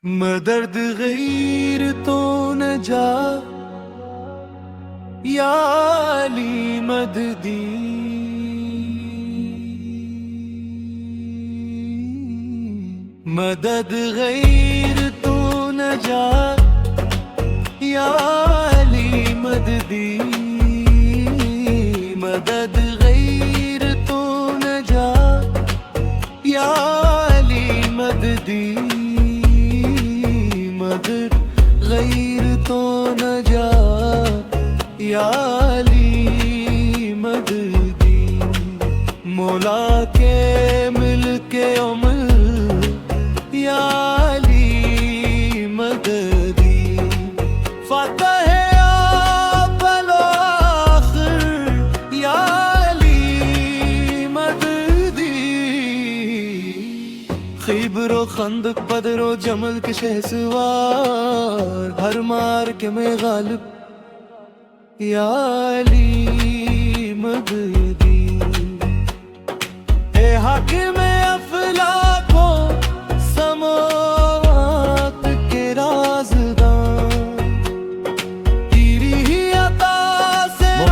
मदर्द गैर तो न जा या अली मददी, मदद गैर तो न जा या अली मददी, मदद गैर तो न जा या अली मददी, मदद गैर तो न जा या अली मददी, मौला के मिल के उम्र या अली मददी, फातह अव्वल आखिर या अली मददी, खैबर खंदक बदर जमल के शहसवार, हर मार के मैं गालिब या अली मददी, ए हाकिम अफलाकों समावात के राज़दां, तेरी ही अता से Bom,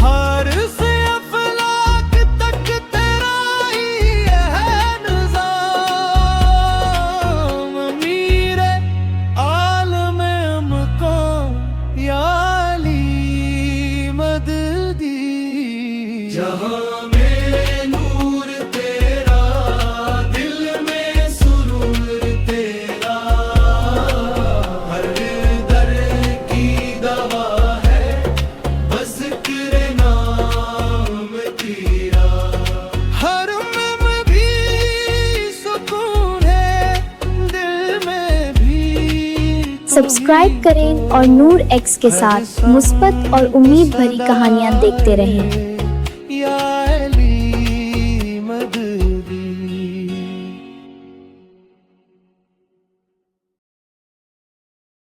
हर से अफलाक तक तेरा ही है निज़ाम, अमीर आलम अमकान या अली मददी, जहां में नूर तेरा, दिल में सुरूर तेरा, हर दर की दवा है बस जिक्र नाम तेरा, हर में भी सुकून है, दिल में भी। सब्सक्राइब करें और नूर एक्स के साथ मुस्बत और उम्मीद भरी कहानियाँ देखते रहें।